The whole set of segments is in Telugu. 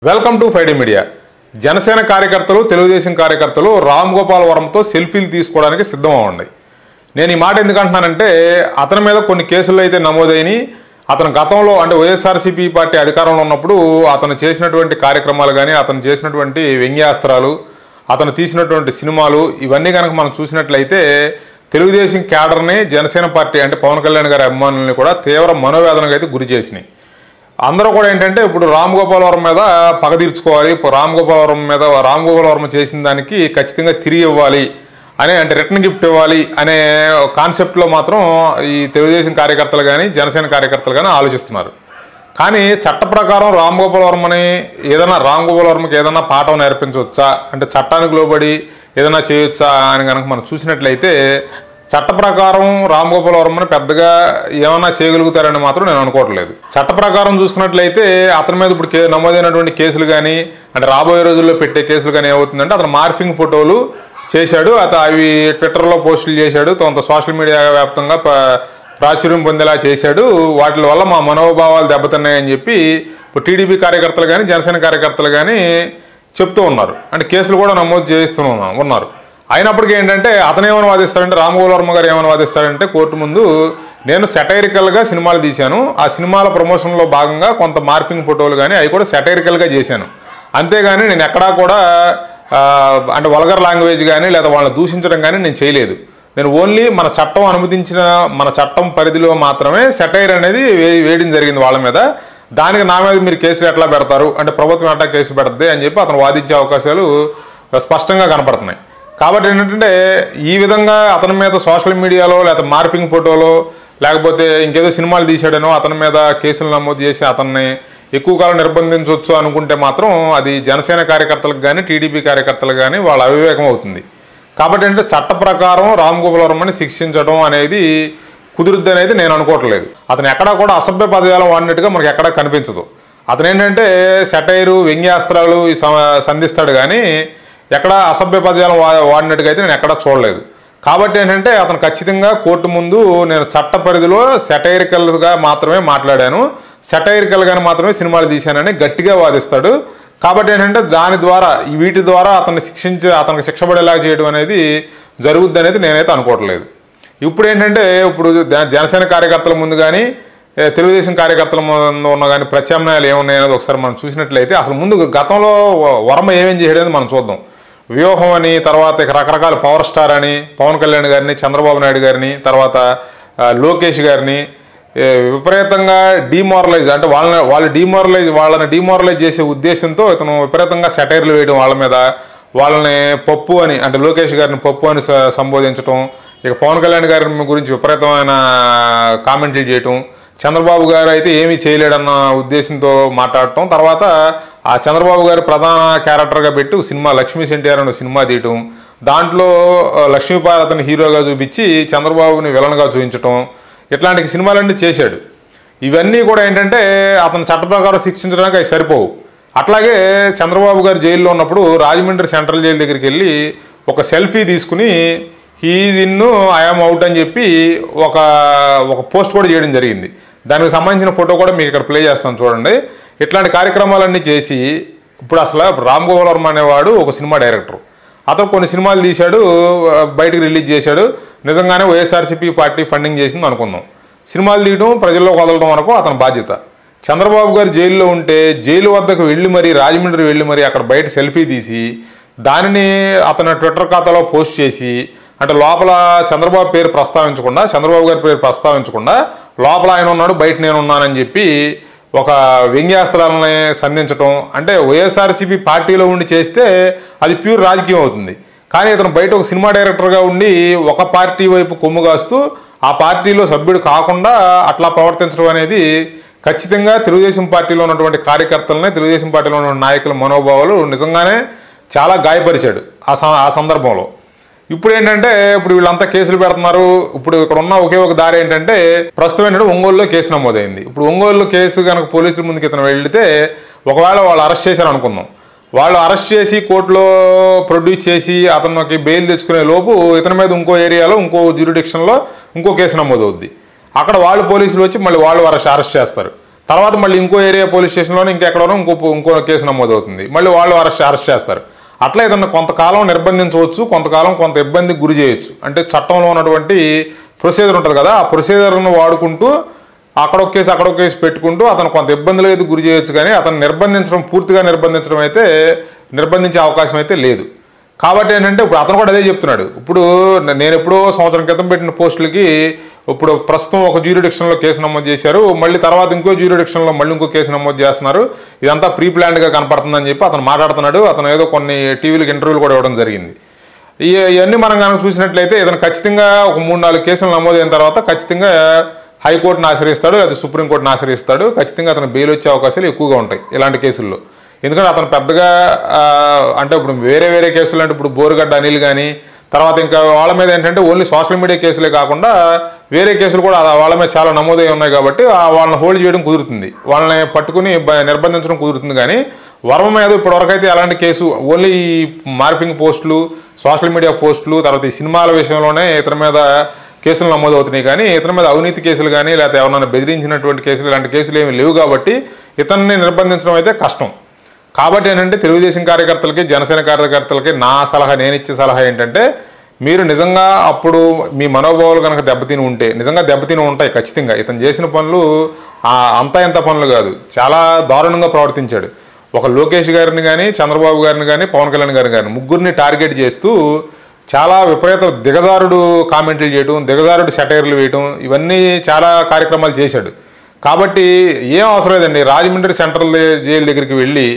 Welcome to Friday media. Janasena కార్యకర్తలు, తెలుగుదేశం కార్యకర్తలు రామ్ గోపాల్ వర్మతో సెల్ఫీలు తీసుకోవడానికి సిద్ధమవ్వండి. నేను ఈ మాట ఎందుకు అంటున్నానంటే, అతని మీద కొన్ని కేసులు అయితే నమోదైనవి. అతను గతంలో అంటే వైఎస్ఆర్సీపీ పార్టీ అధికారంలో ఉన్నప్పుడు అతను చేసినటువంటి కార్యక్రమాలు కానీ, అతను చేసినటువంటి వ్యంగ్యాస్త్రాలు, అతను తీసినటువంటి సినిమాలు ఇవన్నీ కనుక మనం చూసినట్లయితే తెలుగుదేశం క్యాడర్ని, జనసేన పార్టీ అంటే పవన్ కళ్యాణ్ గారి అభిమానుల్ని కూడా తీవ్ర మనోవేదనకు అయితే గురి చేసినాయి. అందరూ కూడా ఏంటంటే ఇప్పుడు రామ్ గోపాల్ వర్మ మీద పగ తీర్చుకోవాలి, రామ్ గోపాల్ వర్మ చేసిన దానికి ఖచ్చితంగా తిరిగి ఇవ్వాలి అని, అంటే రిటర్న్ గిఫ్ట్ ఇవ్వాలి అనే కాన్సెప్ట్లో మాత్రం ఈ తెలుగుదేశం కార్యకర్తలు కానీ, జనసేన కార్యకర్తలు కానీ ఆలోచిస్తున్నారు. కానీ చట్ట ప్రకారం రామ్ గోపాల్ వర్మకి ఏదైనా పాఠం నేర్పించవచ్చా, అంటే చట్టానికి లోబడి ఏదైనా చేయొచ్చా అని కనుక మనం చూసినట్లయితే చట్ట ప్రకారం రామ్ గోపాల్ వర్మని పెద్దగా ఏమన్నా చేయగలుగుతారని మాత్రం నేను అనుకోవట్లేదు. చట్ట ప్రకారం చూసుకున్నట్లయితే అతని మీద ఇప్పుడు నమోదైనటువంటి కేసులు కానీ, అంటే రాబోయే రోజుల్లో పెట్టే కేసులు కానీ ఏమవుతుందంటే, అతను మార్ఫింగ్ ఫోటోలు చేశాడు, అవి ట్విట్టర్లో పోస్టులు చేశాడు, కొంత సోషల్ మీడియా వ్యాప్తంగా ప్రాచుర్యం పొందేలా చేశాడు. వాటి వల్ల మా మనోభావాలు దెబ్బతిన్నాయని చెప్పి ఇప్పుడు టీడీపీ కార్యకర్తలు కానీ, జనసేన కార్యకర్తలు కానీ చెప్తూ ఉన్నారు. అంటే కేసులు కూడా నమోదు చేస్తూ ఉన్నారు. అయినప్పటికీ ఏంటంటే అతను ఏమని వాదిస్తాడంటే, రామ్ గోపాల్ వర్మ గారు ఏమని వాదిస్తాడంటే, కోర్టు ముందు నేను సెటైరికల్గా సినిమాలు తీశాను, ఆ సినిమాల ప్రమోషన్లో భాగంగా కొంత మార్పింగ్ ఫోటోలు కానీ అవి కూడా సెటైరికల్గా చేశాను, అంతేగాని నేను ఎక్కడా కూడా అంటే వల్గర్ లాంగ్వేజ్ కానీ లేదా వాళ్ళని దూషించడం కానీ నేను చేయలేదు. నేను ఓన్లీ మన చట్టం అనుమతించిన మన చట్టం పరిధిలో మాత్రమే సెటైర్ అనేది వేయడం జరిగింది వాళ్ళ మీద. దానికి నా మీద మీరు కేసులు ఎట్లా పెడతారు, అంటే ప్రభుత్వం ఎట్లా కేసు పెడుతుంది అని చెప్పి అతను వాదించే అవకాశాలు స్పష్టంగా కనపడుతున్నాయి. కాబట్టి ఏంటంటే ఈ విధంగా అతని మీద సోషల్ మీడియాలో లేకపోతే మార్పింగ్ ఫోటోలో లేకపోతే ఇంకేదో సినిమాలు తీసాడనో అతని మీద కేసులు నమోదు చేసి అతన్ని ఎక్కువ కాలం నిర్బంధించవచ్చు అనుకుంటే మాత్రం అది జనసేన కార్యకర్తలకు కానీ, టీడీపీ కార్యకర్తలకు కానీ వాళ్ళ అవివేకం అవుతుంది. కాబట్టి ఏంటంటే చట్ట ప్రకారం రామ్ గోపాల్ వర్మని శిక్షించడం అనేది కుదురుద్ది అనేది నేను అనుకోవట్లేదు. అతను ఎక్కడా కూడా అసభ్య పదజాలం వాడినట్టుగా మనకి ఎక్కడా కనిపించదు. అతను ఏంటంటే సెటైరు, వ్యంగ్యాస్త్రాలు సంధిస్తాడు కానీ ఎక్కడ అసభ్య పదజాలం వాడినట్టుగా అయితే నేను ఎక్కడా చూడలేదు. కాబట్టి ఏంటంటే అతను ఖచ్చితంగా కోర్టు ముందు నేను చట్ట పరిధిలో సెటైరికల్గా మాత్రమే మాట్లాడాను, సెటైరికల్గానే మాత్రమే సినిమాలు తీశానని గట్టిగా వాదిస్తాడు. కాబట్టి ఏంటంటే వీటి ద్వారా అతనికి శిక్ష పడేలాగా చేయడం అనేది జరుగుద్ది అనేది నేనైతే అనుకోవట్లేదు. ఇప్పుడు ఏంటంటే జనసేన కార్యకర్తల ముందు కానీ, తెలుగుదేశం కార్యకర్తల ముందు ఉన్న కానీ ప్రత్యామ్నాయాలు ఏమున్నాయనేది ఒకసారి మనం చూసినట్లయితే, అసలు ముందు గతంలో వర్మ ఏమేం చేయడనేది మనం చూద్దాం. వ్యూహం అని, తర్వాత రకరకాల పవర్ స్టార్ అని, పవన్ కళ్యాణ్ గారిని, చంద్రబాబు నాయుడు గారిని, తర్వాత లోకేష్ గారిని విపరీతంగా డిమారలైజ్, అంటే వాళ్ళని డిమారలైజ్ చేసే ఉద్దేశంతో ఇతను విపరీతంగా సెటైర్లు వేయడం వాళ్ళ మీద, వాళ్ళని పప్పు అని, అంటే లోకేష్ గారిని పప్పు అని సంబోధించడం, ఇక పవన్ కళ్యాణ్ గారి గురించి విపరీతమైన కామెంట్లు చేయటం, చంద్రబాబు గారు అయితే ఏమీ చేయలేడన్న ఉద్దేశంతో మాట్లాడటం, తర్వాత ఆ చంద్రబాబు గారు ప్రధాన క్యారెక్టర్గా పెట్టి సినిమా లక్ష్మీ సెన్టీఆర్ అనే సినిమా తీయటం, దాంట్లో లక్ష్మీపార్వతిని హీరోగా చూపించి చంద్రబాబుని విలన్గా చూపించటం, ఇట్లాంటి సినిమాలన్నీ చేశాడు. ఇవన్నీ కూడా ఏంటంటే అతను చట్ట ప్రకారం శిక్షించడానికి అవి సరిపోవు. అట్లాగే చంద్రబాబు గారు జైల్లో ఉన్నప్పుడు రాజమండ్రి సెంట్రల్ జైలు దగ్గరికి వెళ్ళి ఒక సెల్ఫీ తీసుకుని హీఈజ్ ఇన్, ఐఎమ్ అవుట్ అని చెప్పి ఒక పోస్ట్ కూడా చేయడం జరిగింది. దానికి సంబంధించిన ఫోటో కూడా మీకు ఇక్కడ ప్లే చేస్తాను చూడండి. ఇట్లాంటి కార్యక్రమాలన్నీ చేసి ఇప్పుడు అసలు రామ్ గోపాల్ వర్మ అనేవాడు ఒక సినిమా డైరెక్టర్. అతను కొన్ని సినిమాలు తీశాడు, బయటకు రిలీజ్ చేశాడు. నిజంగానే వైఎస్ఆర్సీపీ పార్టీ ఫండింగ్ చేసింది అనుకుందాం. సినిమాలు తీయడం, ప్రజల్లోకి వదలడం వరకు అతని బాధ్యత. చంద్రబాబు గారు జైల్లో ఉంటే జైలు వద్దకు వెళ్ళి మరీ, రాజమండ్రి వెళ్ళి మరీ అక్కడ బయట సెల్ఫీ తీసి దానిని అతని ట్విట్టర్ ఖాతాలో పోస్ట్ చేసి, అంటే లోపల చంద్రబాబు గారి పేరు ప్రస్తావించకుండా లోపల ఆయన ఉన్నాడు, బయట నేను ఉన్నానని చెప్పి ఒక వ్యంగ్యాస్త్రాలని సంధించడం, అంటే వైఎస్ఆర్సీపీ పార్టీలో ఉండి చేస్తే అది ప్యూర్ రాజకీయం అవుతుంది. కానీ ఇతను బయట ఒక సినిమా డైరెక్టర్గా ఉండి ఒక పార్టీ వైపు కొమ్ము కాస్తూ ఆ పార్టీలో సభ్యుడు కాకుండా అట్లా ప్రవర్తించడం అనేది ఖచ్చితంగా తెలుగుదేశం పార్టీలో ఉన్నటువంటి కార్యకర్తలని, తెలుగుదేశం పార్టీలో ఉన్న నాయకుల మనోభావాలు నిజంగానే చాలా గాయపరిచాడు ఆ సందర్భంలో. ఇప్పుడు ఏంటంటే వీళ్ళంతా కేసులు పెడుతున్నారు. ఇప్పుడు ఇక్కడ ఉన్న ఒకే ఒక దారి ఏంటంటే, ప్రస్తుతం ఏంటంటే ఒంగోలులో కేసు నమోదైంది. ఇప్పుడు ఒంగోలులో కేసు కనుక పోలీసుల ముందుకు ఇతను వెళ్తే, ఒకవేళ వాళ్ళు అరెస్ట్ చేశారు అనుకుందాం, వాళ్ళు అరెస్ట్ చేసి కోర్టులో ప్రొడ్యూస్ చేసి అతనికి బెయిల్ తెచ్చుకునే లోపు ఇతని మీద ఇంకో ఏరియాలో, ఇంకో జ్యూరిడిక్షన్లో ఇంకో కేసు నమోదవుద్ది. అక్కడ వాళ్ళు పోలీసులు వచ్చి మళ్ళీ వాళ్ళు అరెస్ట్ చేస్తారు. తర్వాత మళ్ళీ ఇంకో ఏరియా పోలీస్ స్టేషన్లోనే ఇంకెక్కడో ఇంకో కేసు నమోదవుతుంది, మళ్ళీ వాళ్ళు అరెస్ట్ చేస్తారు. అట్లా ఏదన్నా కొంతకాలం నిర్బంధించవచ్చు, కొంతకాలం కొంత ఇబ్బందికి గురి చేయొచ్చు. అంటే చట్టంలో ఉన్నటువంటి ప్రొసీజర్ ఉంటుంది కదా, ఆ ప్రొసీజర్ను వాడుకుంటూ అక్కడొక కేసు పెట్టుకుంటూ అతను కొంత ఇబ్బందులు అయితే గురి చేయొచ్చు. కానీ అతను పూర్తిగా నిర్బంధించే అవకాశం అయితే లేదు. కాబట్టి ఏంటంటే ఇప్పుడు అతను కూడా అదే చెప్తున్నాడు. ఇప్పుడు నేను ఎప్పుడో సంవత్సరం క్రితం పెట్టిన పోస్టులకి ఇప్పుడు ప్రస్తుతం ఒక జ్యూరిడిక్షన్లో కేసు నమోదు చేశారు, మళ్ళీ తర్వాత ఇంకో జ్యూరిడిక్షన్లో మళ్ళీ ఇంకో కేసు నమోదు చేస్తున్నారు. ఇదంతా ప్రీ ప్లాన్డ్గా కనపడుతుందని చెప్పి అతను మాట్లాడుతున్నాడు. అతను ఏదో కొన్ని టీవీలకు ఇంటర్వ్యూలు కూడా ఇవ్వడం జరిగింది. ఇవన్నీ మనం కనుక చూసినట్లయితే ఇతను ఖచ్చితంగా ఒక 3-4 కేసులు నమోదైన తర్వాత ఖచ్చితంగా హైకోర్టును ఆశ్రయిస్తాడు, లేదా సుప్రీంకోర్టును ఆశ్రయిస్తాడు. ఖచ్చితంగా అతను బెయిల్ వచ్చే అవకాశాలు ఎక్కువగా ఉంటాయి ఇలాంటి కేసుల్లో. ఎందుకంటే అతను పెద్దగా అంటే ఇప్పుడు వేరే కేసులు అంటే ఇప్పుడు బోరుగడ్డ అనిల్ కానీ తర్వాత ఇంకా వాళ్ళ మీద ఏంటంటే ఓన్లీ సోషల్ మీడియా కేసులే కాకుండా వేరే కేసులు కూడా వాళ్ళ మీద చాలా నమోదై ఉన్నాయి కాబట్టి వాళ్ళని హోల్డ్ చేయడం కుదురుతుంది, వాళ్ళని పట్టుకుని నిర్బంధించడం కుదురుతుంది. కానీ వర్మ మీద ఇప్పటివరకైతే అలాంటి కేసు ఓన్లీ మార్పింగ్ పోస్టులు, సోషల్ మీడియా పోస్టులు, తర్వాత ఈ సినిమాల విషయంలోనే ఇతని మీద కేసులు నమోదవుతున్నాయి. కానీ ఇతని మీద అవినీతి కేసులు కానీ లేకపోతే ఎవరైనా బెదిరించినటువంటి కేసులు ఇలాంటి కేసులు ఏమి లేవు కాబట్టి ఇతన్ని నిర్బంధించడం అయితే కష్టం. కాబట్టి ఏంటంటే తెలుగుదేశం కార్యకర్తలకి జనసేన కార్యకర్తలకి నేను ఇచ్చే సలహా ఏంటంటే మీరు నిజంగా అప్పుడు మీ మనోభావాలు కనుక దెబ్బతిని ఉంటాయి ఖచ్చితంగా. ఇతను చేసిన పనులు అంతా ఎంత పనులు కాదు, చాలా దారుణంగా ప్రవర్తించాడు. ఒక లోకేష్ గారిని కానీ చంద్రబాబు గారిని కానీ పవన్ కళ్యాణ్ గారిని కానీ ముగ్గురిని టార్గెట్ చేస్తూ చాలా విపరీత దిగజారుడు కామెంట్లు చేయడం, దిగజారుడు సెటైర్లు వేయటం, ఇవన్నీ చాలా కార్యక్రమాలు చేశాడు. కాబట్టి ఏం అవసరం లేదండి, రాజమండ్రి సెంట్రల్ జైలు దగ్గరికి వెళ్ళి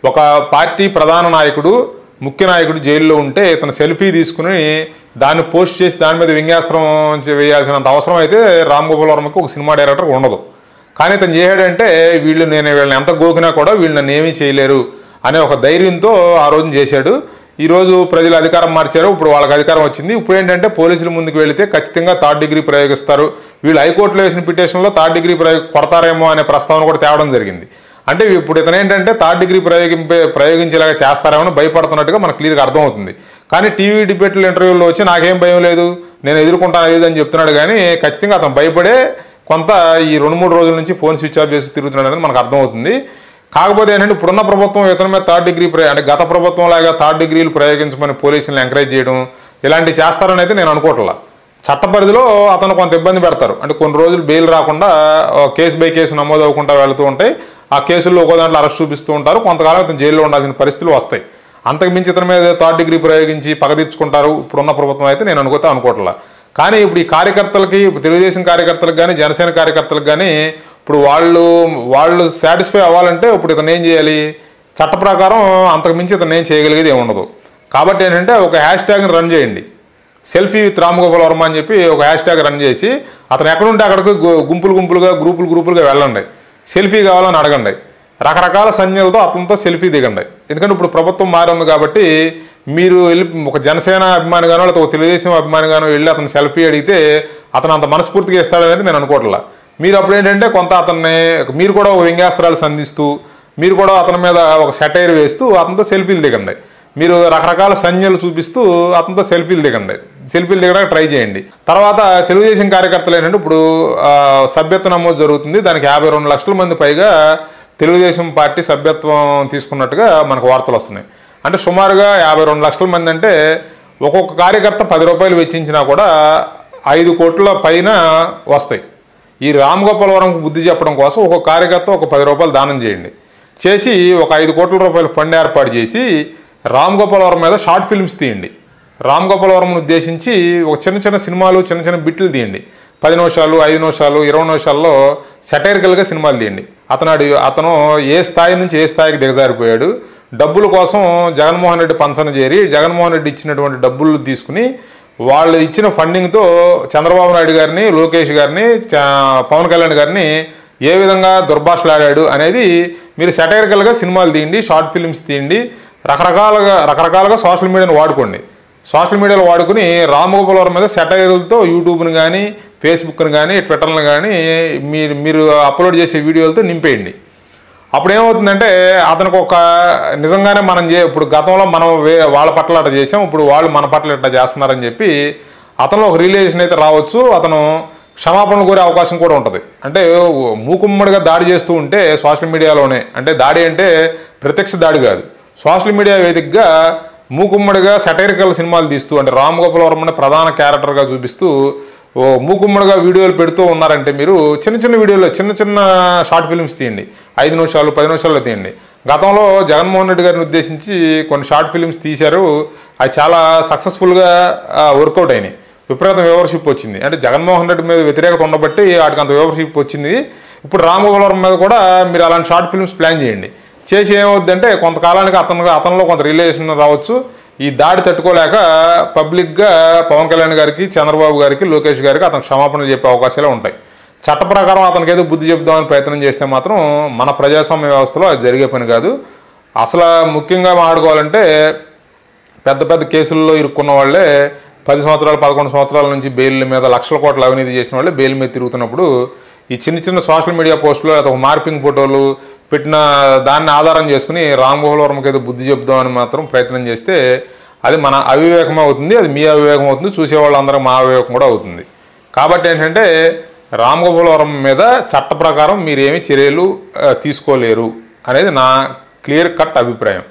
ఒక పార్టీ ప్రధాన నాయకుడు ముఖ్య నాయకుడు జైల్లో ఉంటే ఇతను సెల్ఫీ తీసుకుని దాన్ని పోస్ట్ చేసి దాని మీద వ్యంగ్యాస్త్రం వేయాల్సినంత అవసరం అయితే రామ్ గోపాల్ వర్మకి ఒక సినిమా డైరెక్టర్ ఉండదు. కానీ ఇతను చేశాడంటే వీళ్ళని ఎంత గోకినా కూడా వీళ్ళు నన్ను ఏమీ చేయలేరు అనే ఒక ధైర్యంతో ఆ రోజున చేశాడు. ఈరోజు ప్రజలు అధికారం మార్చారు, ఇప్పుడు వాళ్ళకి అధికారం వచ్చింది. ఇప్పుడు ఏంటంటే పోలీసుల ముందుకు వెళితే ఖచ్చితంగా 3rd డిగ్రీ ప్రయోగిస్తారు. వీళ్ళు హైకోర్టులో వేసిన పిటిషన్లో 3rd డిగ్రీ కొడతారేమో అనే ప్రస్తావన కూడా తేవడం జరిగింది. అంటే ఇప్పుడు ఇతను ఏంటంటే 3rd డిగ్రీ ప్రయోగించేలాగా చేస్తారేమో భయపడుతున్నట్టుగా మనకు క్లియర్గా అర్థమవుతుంది. కానీ టీవీ డిబేట్ల ఇంటర్వ్యూలో వచ్చి నాకేం భయం లేదు, నేను ఎదుర్కొంటాను అది అని చెప్తున్నాడు. కానీ ఖచ్చితంగా అతను భయపడే కొంత ఈ 2-3 రోజుల నుంచి ఫోన్ స్విచ్ ఆఫ్ చేసి తిరుగుతున్నాడు అనేది మనకు అర్థమవుతుంది. కాకపోతే ఏంటంటే ఇప్పుడున్న ప్రభుత్వం ఇతని మీద 3rd డిగ్రీ అంటే గత ప్రభుత్వం లాగా 3rd డిగ్రీలు ప్రయోగించమని పోలీసులను ఎంకరేజ్ చేయడం ఇలాంటివి చేస్తారని అయితే నేను అనుకోవట్లా. చట్ట పరిధిలో అతను కొంత ఇబ్బంది పెడతారు. అంటే కొన్ని రోజులు బెయిల్ రాకుండా కేసు బై కేసు నమోదు అవ్వకుండా వెళుతూ ఉంటాయి. ఆ కేసుల్లో ఒక్కో దాంట్లో అరెస్ట్ చూపిస్తూ ఉంటారు. కొంతకాలం ఇతను జైల్లో ఉండాల్సిన పరిస్థితులు వస్తాయి. అంతకుమించి ఇతని మీద 3rd డిగ్రీ ప్రయోగించి పగ తీర్చుకుంటారు ఇప్పుడున్న ప్రభుత్వం అయితే నేను అనుకోవట్లా. కానీ ఇప్పుడు ఈ కార్యకర్తలకి, తెలుగుదేశం కార్యకర్తలకు కానీ జనసేన కార్యకర్తలకు కానీ ఇప్పుడు వాళ్ళు సాటిస్ఫై అవ్వాలంటే ఇప్పుడు ఇతను ఏం చేయాలి, చట్ట ప్రకారం అంతకుమించి ఇతను ఏం చేయగలిగేది ఏమి ఉండదు. కాబట్టి ఏంటంటే ఒక హ్యాష్ట్యాగ్ని రన్ చేయండి, సెల్ఫీ విత్ రామ్ గోపాల్ వర్మ అని చెప్పి ఒక హ్యాష్ట్యాగ్ రన్ చేసి అతను ఎక్కడుంటే అక్కడికి గుంపులుగా గ్రూపులుగా వెళ్ళండి, సెల్ఫీ కావాలని అడగండి, రకరకాల సంజ్ఞలతో అతనితో సెల్ఫీ దిగండి. ఎందుకంటే ఇప్పుడు ప్రభుత్వం మారింది కాబట్టి మీరు వెళ్ళి ఒక జనసేన అభిమానిగానో లేకపోతే ఒక తెలుగుదేశం అభిమానిగానో వెళ్ళి అతను సెల్ఫీ అడిగితే అతను అంత మనస్ఫూర్తిగా ఇస్తాడనేది నేను అనుకోవట్లా. మీరు అప్పుడు ఏంటంటే కొంత అతన్ని మీరు కూడా ఒక వ్యంగ్యాస్త్రాలు సంధిస్తూ మీరు కూడా అతని మీద ఒక సెటైర్ వేస్తూ అతనితో సెల్ఫీలు దిగండి, మీరు రకరకాల సంజ్ఞలు చూపిస్తూ అతనితో సెల్ఫీలు దిగడానికి ట్రై చేయండి. తర్వాత తెలుగుదేశం కార్యకర్తలు ఏంటంటే ఇప్పుడు సభ్యత్వ నమోదు జరుగుతుంది, దానికి 52 లక్షల మంది పైగా తెలుగుదేశం పార్టీ సభ్యత్వం తీసుకున్నట్టుగా మనకు వార్తలు వస్తున్నాయి. అంటే సుమారుగా 52 లక్షల మంది అంటే ఒక్కొక్క కార్యకర్త 10 రూపాయలు వెచ్చించినా కూడా 5 కోట్ల పైన వస్తాయి. ఈ రామ్ గోపాల్ వర్మకు బుద్ధి చెప్పడం కోసం ఒక్కొక్క కార్యకర్త ఒక 10 రూపాయలు దానం చేసి ఒక 5 కోట్ల రూపాయల ఫండ్ ఏర్పాటు చేసి రామ్ గోపాల్ వర్మ మీద షార్ట్ ఫిల్మ్స్ తీయండి. రామ్ గోపాల్ వర్మను ఉద్దేశించి ఒక చిన్న సినిమాలు చిన్న బిట్లు తీయండి, 10 నిమిషాలు 5 నిమిషాలు 20 నిమిషాల్లో సెటైరికల్గా సినిమాలు తీయండి. అతను ఏ స్థాయి నుంచి ఏ స్థాయికి దిగజారిపోయాడు, డబ్బుల కోసం జగన్మోహన్ రెడ్డి పంచన చేరి జగన్మోహన్ రెడ్డి ఇచ్చినటువంటి డబ్బులు తీసుకుని వాళ్ళు ఇచ్చిన ఫండింగ్తో చంద్రబాబు నాయుడు గారిని, లోకేష్ గారిని, పవన్ కళ్యాణ్ గారిని ఏ విధంగా దుర్భాషలాడాడు అనేది మీరు సెటైరికల్గా సినిమాలు తీయండి, షార్ట్ ఫిల్మ్స్ తీయండి, రకరకాలుగా సోషల్ మీడియాను వాడుకోండి. సోషల్ మీడియాలో వాడుకుని రామ్ గోపాల్ వర్మ మీద సెటైర్లతో యూట్యూబ్ని కానీ ఫేస్బుక్ని కానీ ట్విట్టర్ని కానీ మీరు అప్లోడ్ చేసే వీడియోలతో నింపేయండి. అప్పుడు ఏమవుతుందంటే అతనికి ఒక నిజంగానే ఇప్పుడు గతంలో మనం వాళ్ళ పట్ల అట్లా చేసాం, ఇప్పుడు వాళ్ళు మన పట్ల ఇట్లా చేస్తున్నారని చెప్పి అతను ఒక రిలేషన్ అయితే రావచ్చు. అతను క్షమాపణలు కోరే అవకాశం కూడా ఉంటుంది. అంటే మూకుమ్మడిగా దాడి చేస్తూ ఉంటే సోషల్ మీడియాలోనే, అంటే దాడి అంటే ప్రత్యక్ష దాడి కాదు, సోషల్ మీడియా వేదికగా మూకుమ్మడిగా సెటైరికల్ సినిమాలు తీస్తూ, అంటే రామ్ గోపాల్ వర్మని ప్రధాన క్యారెక్టర్గా చూపిస్తూ మూకుమ్మడిగా వీడియోలు పెడుతూ ఉన్నారంటే మీరు చిన్న చిన్న వీడియోలో చిన్న షార్ట్ ఫిల్మ్స్ తీయండి, 5 నిమిషాలు 10 నిమిషాల్లో తీయండి. గతంలో జగన్మోహన్ రెడ్డి గారిని ఉద్దేశించి కొన్ని షార్ట్ ఫిల్మ్స్ తీశారు, అవి చాలా సక్సెస్ఫుల్గా వర్కౌట్ అయినాయి, విపరీత వ్యూవర్షిప్ వచ్చింది. అంటే జగన్మోహన్ రెడ్డి మీద వ్యతిరేకత ఉండబట్టి వాటికి అంత వ్యూవర్షిప్ వచ్చింది. ఇప్పుడు రామ్ గోపాల్ వర్మ మీద కూడా మీరు అలాంటి షార్ట్ ఫిల్మ్స్ ప్లాన్ చేయండి. చేసి ఏమవుద్దంటే కొంతకాలానికి అతనిలో కొంత రిలేషన్ రావచ్చు. ఈ దాడి తట్టుకోలేక పబ్లిక్గా పవన్ కళ్యాణ్ గారికి, చంద్రబాబు గారికి, లోకేష్ గారికి అతను క్షమాపణలు చెప్పే అవకాశాలే ఉంటాయి. చట్ట ప్రకారం అతనికి ఏదో బుద్ధి చెప్దామని ప్రయత్నం చేస్తే మాత్రం మన ప్రజాస్వామ్య వ్యవస్థలో అది జరిగే పని కాదు. అసలు ముఖ్యంగా మాట్లాడుకోవాలంటే పెద్ద పెద్ద కేసుల్లో ఇరుక్కున్న వాళ్ళే 10 సంవత్సరాలు 11 సంవత్సరాల నుంచి బెయిల్ మీద లక్షల కోట్ల అవినీతి చేసిన వాళ్ళే బెయిల్ మీద తిరుగుతున్నప్పుడు ఈ చిన్న సోషల్ మీడియా పోస్టులు లేదా మార్పింగ్ ఫోటోలు పెట్టిన దాన్ని ఆధారం చేసుకుని రామ్ గోపాల్ వర్మకి ఏదో బుద్ధి చెప్దామని మాత్రం ప్రయత్నం చేస్తే అది మన అవివేకం అవుతుంది, అది మీ అవివేకం అవుతుంది, చూసేవాళ్ళందరూ మా అవివేకం కూడా అవుతుంది. కాబట్టి ఏంటంటే రామ్ గోపాల్ వర్మ మీద చట్ట ప్రకారం మీరేమి చర్యలు తీసుకోలేరు అనేది నా క్లియర్ కట్ అభిప్రాయం.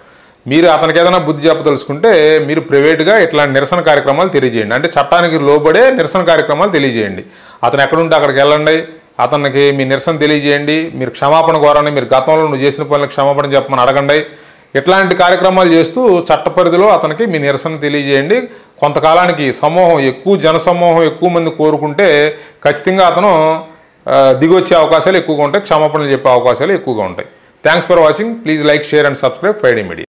మీరు అతనికి ఏదైనా బుద్ధి చెప్పదలుచుకుంటే మీరు ప్రైవేట్గా ఇట్లాంటి నిరసన కార్యక్రమాలు తెలియజేయండి, అంటే చట్టానికి లోబడే నిరసన కార్యక్రమాలు తెలియజేయండి. అతను ఎక్కడుంటే అక్కడికి వెళ్ళండి, అతనికి మీ నిరసన తెలియజేయండి, మీరు క్షమాపణ కోరండి, మీరు గతంలో నువ్వు చేసిన పనులకు క్షమాపణ చెప్పమని అడగండి. ఇట్లాంటి కార్యక్రమాలు చేస్తూ చట్ట పరిధిలో అతనికి మీ నిరసన తెలియజేయండి. కొంతకాలానికి జనసమూహం ఎక్కువ మంది కోరుకుంటే ఖచ్చితంగా అతను దిగొచ్చే అవకాశాలు ఎక్కువగా ఉంటాయి, క్షమాపణలు చెప్పే అవకాశాలు ఎక్కువగా ఉంటాయి. Thanks for watching. Please like, share and subscribe Friday media.